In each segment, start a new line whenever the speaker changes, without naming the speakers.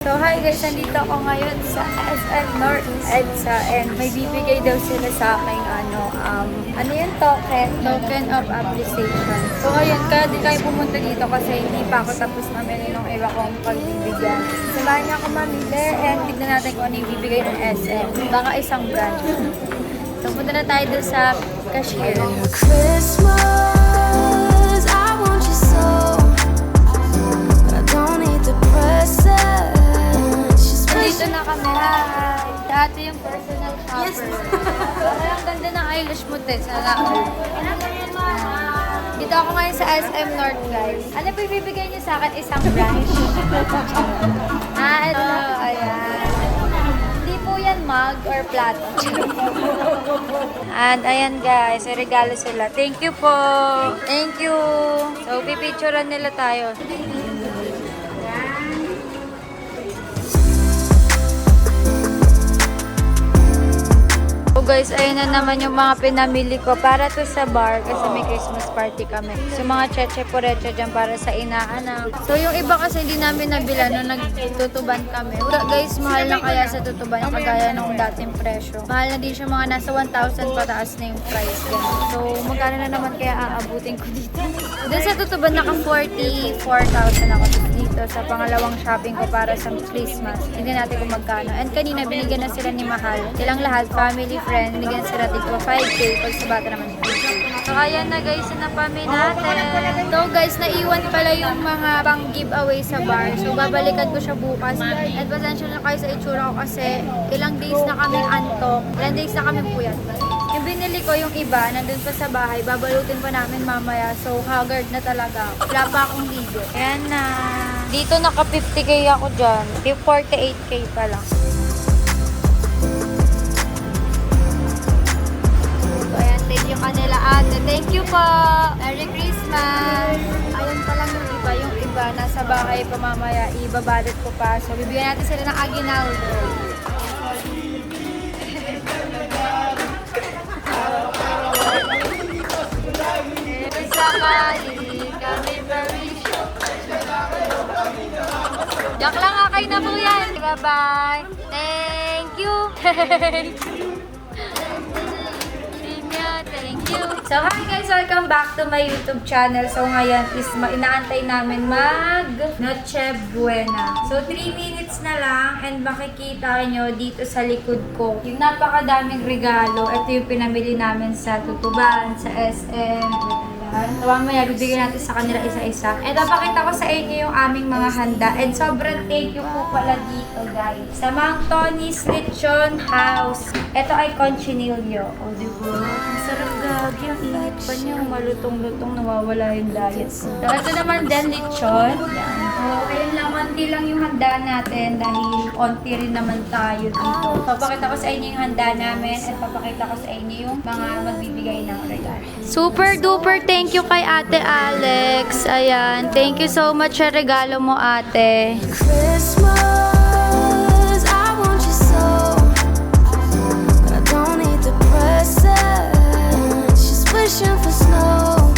So hi guys, nandito ako ngayon sa SM North EDSA and may bibigay daw sila sa aking ano yung token of appreciation. So ngayon, kaya di tayo pumunta dito kasi hindi pa ako tapos mamili nung iba kong pagbibigyan. Samahan niya ako mamili and tignan natin kung ano yung bibigay ng SM. Baka isang branch. So punta na tayo doon sa cashier.
Christmas, I want you so. I don't need the present.
Dito na kami. Hi! Dati yung personal shopper. Yes. Ay, ang ganda ng eyelash mo, Tess. Dito ako ngayon sa SM North, guys. Ano po ibibigay niyo sa akin? Isang branch. Ito. Ayan. Hindi po yan mug or plato. And ayan, guys. May regalo sila. Thank you po. Thank you. So, pipicturean nila tayo. So guys, ayun na naman yung mga pinamili ko para to sa bar kasi may Christmas party kami. So mga cheche poreche dyan para sa inaanak. So yung iba kasi hindi namin nabila nung nagtutuban kami. Guys, mahal na kaya sa tutuban yung kagaya ng dating presyo. Mahal na din siya, mga nasa 1,000 pataas na yung price. Ganun. So magkano na naman kaya aabutin ko dito. Doon sa tutuban naka 44,000 ako dito sa pangalawang shopping ko para sa Christmas. Hindi natin kung magkano. And kanina binigyan na sila ni Mahal. Silang lahat, family, friend, binigyan sila dito 5K. Pag sa bata naman 5K. So ayan na guys, napami natin. So guys, naiwan pala yung mga pang giveaway sa bar. So babalikan ko siya bukas. At pasensya na kayo sa itsura ko kasi ilang days na kami antok. Ilang days na kami puyat. Yung binili ko yung iba, nandun pa sa bahay, babalutin pa namin mamaya. So, haggard na talaga. Wala pa akong ligo. Ayan na. Dito naka 50K ako dyan. 48K pa lang. So, ayan, thank you kanila ate. Thank you po. Merry Christmas. Ayun pa lang yung iba. Yung iba, nasa bahay pa mamaya. Ibabalot ko pa. So, bibigyan natin sila ng aguinaldo. Yak lang akay na po yan. Bye-bye. Thank you. Thank you. So hi guys, welcome back to my YouTube channel. So ngayon is inaantay namin mag Noche Buena. So 3 minutes na lang and makikita nyo dito sa likod ko yung napakadaming regalo. Ito yung pinamili namin sa Tutuban, sa SM. So, mamaya bibigyan natin sa kanila isa-isa. And papakita ko sa inyo yung aming mga handa. And sobrang thank you po pala dito, guys. Sa Mang Tony's Lechon House. Ito ay conchinillo. O, diba? Ang sarap gagi. Ang init pa niya. Malutong-lutong nawawala yung diet ko. So, ito naman din lechon. Yan. So, ayun lang. Konti lang yung handa natin dahil konti rin naman tayo dito. So, papakita ko sa inyo yung handa namin at papakita ko sa inyo yung mga magbibigay ng regalo. Super duper thank you kay Ate Alex. Ayan. Thank you so much sa regalo mo, ate.
Christmas, I want you so. I don't need the present. She's wishing for snow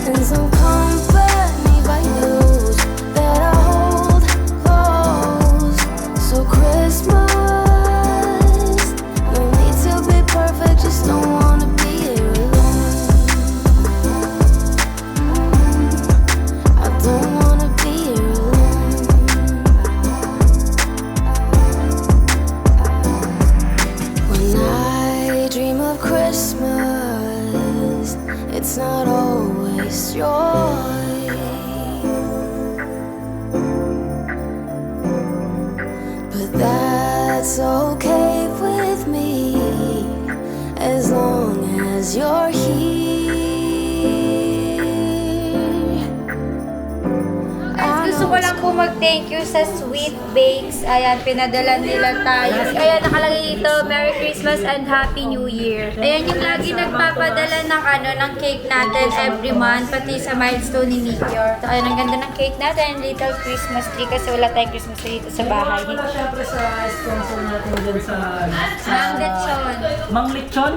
and some company by those that I hold close. So Christmas, no need to be perfect, just don't wanna be here alone. I don't wanna be here alone. When I dream of Christmas, it's not always joy. But that's okay with me as long as you're here.
Gusto ko lang po mag-thank you sa Sweet Bakes. Ayan, pinadala nila tayo. Ayan, nakalagay dito, Merry Christmas and Happy New Year. Ayan, yung lagi nagpapadala ng ng cake natin every month, pati sa milestone ni Meteor. So, ayan, ang ganda ng cake natin, little Christmas tree kasi wala tayong Christmas tree dito sa bahay.
Siyempre sa sponsor natin dyan sa
Mang Lechon.
Mang Lechon?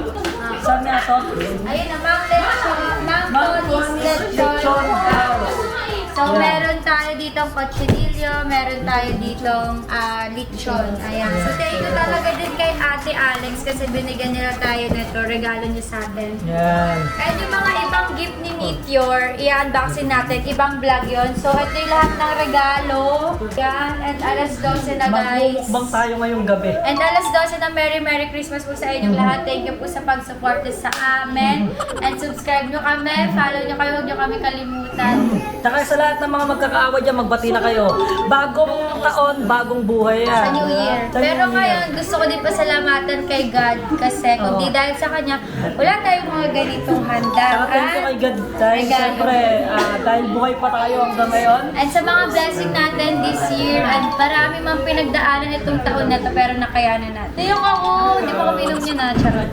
Saan nga to?
Ayun na, Mang Lechon. Mang Tony's Lechon House. So, meron tayo dito ang cochinillo. Emilio, meron tayo ditong lechon. Ayan. So, thank you talaga din kay Ate Alex kasi binigyan nila tayo nito. Regalo niya sa atin.
Yan.
And yung mga ibang gift ni Meteor, i-unboxing natin. Ibang vlog yun. So, ito yung lahat ng regalo. Yan. And alas 12 na, guys.
Magmumukbang tayo ngayong gabi.
And alas 12 na Merry Christmas po sa inyong lahat. Thank you po sa pag-support sa amin. And subscribe nyo kami. Follow nyo kayo. Huwag nyo kami kalimutan.
Tsaka sa lahat ng mga magkakaawa dyan, magbati na kayo. Bagong taon, bagong buhay yan.
Sa New Year.
Sa
Pero
New Year.
ngayon, gusto ko din pasalamatan kay God. Kasi kung di dahil sa Kanya, wala tayong mga ganitong handa.
Tsaka thank you kay God. Dahil
Regalo.
siyempre, dahil buhay pa tayo hanggang ngayon.
And sa mga blessing natin this year, at marami mang pinagdaanan itong taon na to, pero nakayanan natin. Yung ako, hindi pa kami inom niya na, charot.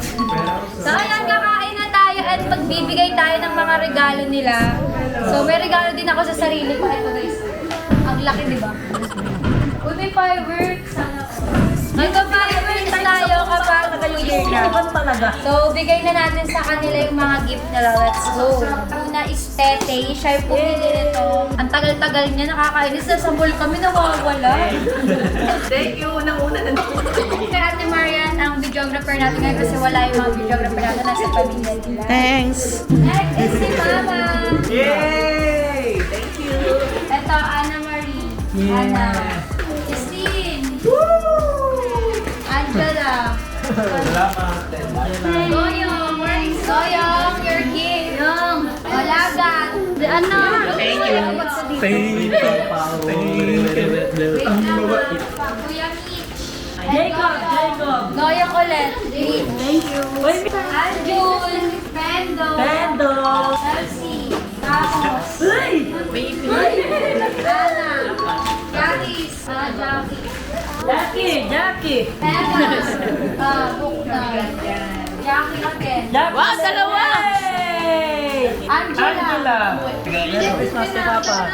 So ayan, kakain na tayo at magbibigay tayo ng mga regalo nila. So may regalo din ako sa sarili ko. Ito guys, ang laki diba? Uy, may fireworks. Sana ko. Magpa-fireworks tayo kapag New Year na.
Iban talaga.
So, bigay na natin sa kanila yung mga gift nila. Let's go. Una is Tete. Siya yung pumili nito. Ang tagal-tagal niya. Nakakainis na sa mall kami. Nawawala.
Thank you. Unang-una na
Kay Ate Marian, ang videographer natin ngayon kasi wala yung mga videographer natin. Nasa pamilya nila.
Thanks.
Next is si Mama.
Yay! Thank you.
Ito, Ana Marie.
Yeah.
Ana. Christine. Angela. Goyong. Goyong, your gift. Olagat. Ano?
Thank you.
Wait lang ha. Kuya Mitch.
Jacob.
Goyong ulit. Thank you.
Uy,
Anjul. Pendo.
Pendo.
Chelsea. Ramos.
Uy!
Ana. Yaris. Jackie.
Jackie.
Emas. Bukna. Jackie again.
Wow, dalawa! Yay!
Angela.
Merry Christmas kay Papa.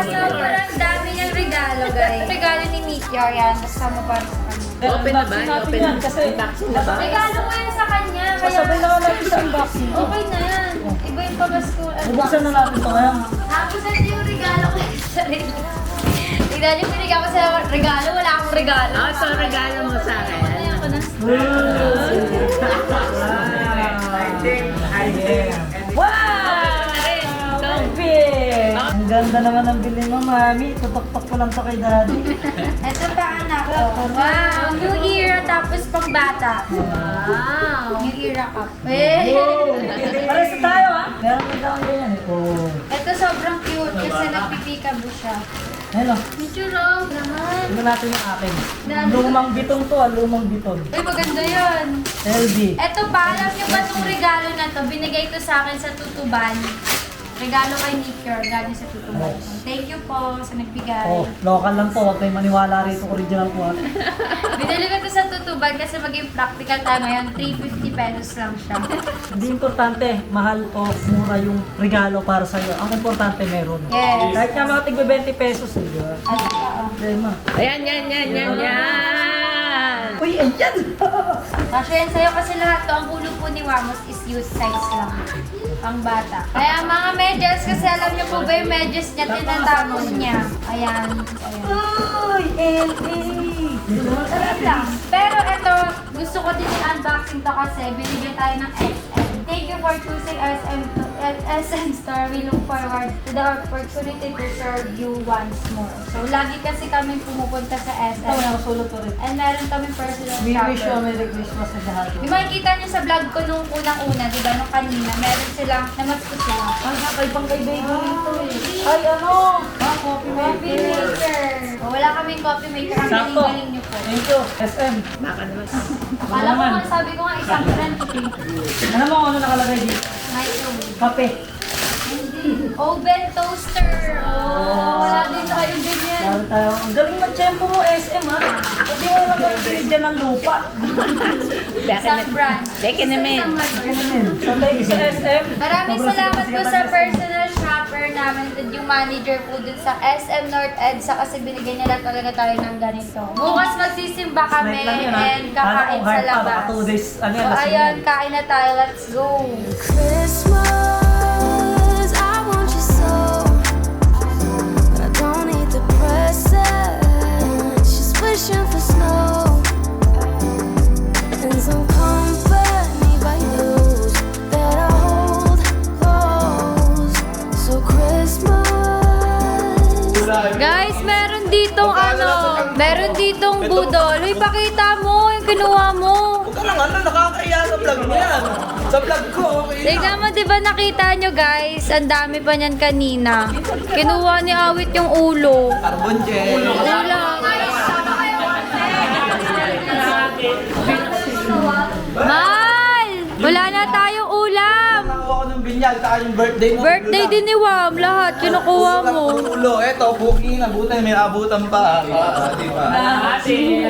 Sobrang dami niyang regalo, guys. Regalo ni Meteor yan. Kasama pa sa kanya.
Open na ba?
Natin
Open
yan
na.
kasi
Unboxing na ba?
Regalo ko yan sa kanya.
kasabay na natin sa unboxing.
Okay na yan. Iba yung pamasko.
Bubuksan na natin ito ngayon.
Tapos ito yung regalo ko sa sarili. Tignan niyo, pinigyan ko sa regalo. Wala akong regalo.
Ah, so regalo mo sa akin.
Ano ako na?
Wow! Perfect! Ang ganda naman ng bilhin mo, Mami. Tutok-tok ko lang to kay Daddy.
Ito pa anak ko. Wow! New Year tapos pang bata. Wow! New Year ako.
Pares na tayo, ha? Meron na tayo ganyan. Oh.
Ito sobrang cute kasi nagpipikabo siya.
Ayun, oh.
Medyo wrong naman.
Tignan natin yung akin. Lumang bitong to, lumang bitong.
Uy, maganda yun.
LD.
Eto pa, alam niyo ba itong regalo na to? Binigay to sa akin sa Tutuban. Regalo kay Meteor, galing sa Tutuban. Thank you po sa nagbigay.
Oh, local lang to. Huwag kayo maniwala rito. Original po, ha?
Binili ko to sa Tutuban kasi maging practical tayo ngayon. 350 pesos lang siya.
Hindi importante, mahal o mura yung regalo para sa'yo. Ang importante meron.
Yes.
Kahit nga mga tigbe 20 pesos, eh, di ba?
Ano pa, oh.
Dema.
Ayan, yan.
Uy, ayan!
Kasi yan sa'yo kasi lahat to, ang ulo po ni Wamos is youth size lang. Ang bata. Kaya mga medyas, kasi alam niyo po ba yung medyas niya, tinatapon niya. Ayan. Ayan.
Uy, LA!
Sarap lang. Pero ito, gusto ko din i-unboxing to kasi binigyan tayo ng SM. Thank you for choosing SM Store. We look forward to the opportunity to serve you once more. So, lagi kasi kami pumupunta sa SM.
Ito, nakasulot ko rin.
And meron kami personal
We wish you a
shopper.
Merry Christmas sa lahat.
Yung makikita niyo sa vlog ko nung unang-una, di ba, nung kanina, meron silang namas ko sila.
Ay, nakay kay baby ito eh. Ay, ano?
Coffee maker. O, wala kaming coffee maker. Ang
Sakto.
galing-galing niyo po.
Thank you, SM.
Baka naman.
Alam mo nga, sabi ko nga, isang quantity.
Alam mo kung ano nakalagay dito?
Microwave.
Kape.
Oven toaster. Oh, wala din tayo ganyan.
Lalo tayo. Ang galing mag-tempo mo, SM, ha? Hindi mo lang gawin dyan ng lupa.
Isang brand.
Teka naman.
Isang brand.
So, thank you sa SM.
Maraming
Sobrang
salamat po
sikat
sa
ng SM.
personal shopper namin at yung manager po dun sa SM North EDSA kasi binigyan nila talaga tayo ng ganito. Bukas magsisimba kami
Snack lang yun, ha?
and kakain
Ano,
sa
hard pa,
labas.
baka 2 days, ano yan,
So
lasing
ayun,
yan.
kain na tayo. Let's go!
Christmas, I want you so, but I don't need the present. She's wishing for snow and some company by those that I hold close. So Christmas.
Guys, meron ditong budol. Uy, pakita mo yung kinuha mo.
Huwag ka lang, nakakaya sa vlog niyan. Sa vlog ko, okay.
Tignan mo, di ba nakita nyo guys? Ang dami pa niyan kanina. Kinuha ni Awit yung ulo.
Carbon gel.
Ulang. Mal! Wala na tayong ulam.
Nakakuha ko ng binyag, saka yung birthday mo.
Birthday din ni Wam. Lahat kinukuha mo.
Ulo, eto, booking, abutan, may abutan pa. Di ba? Kalahati.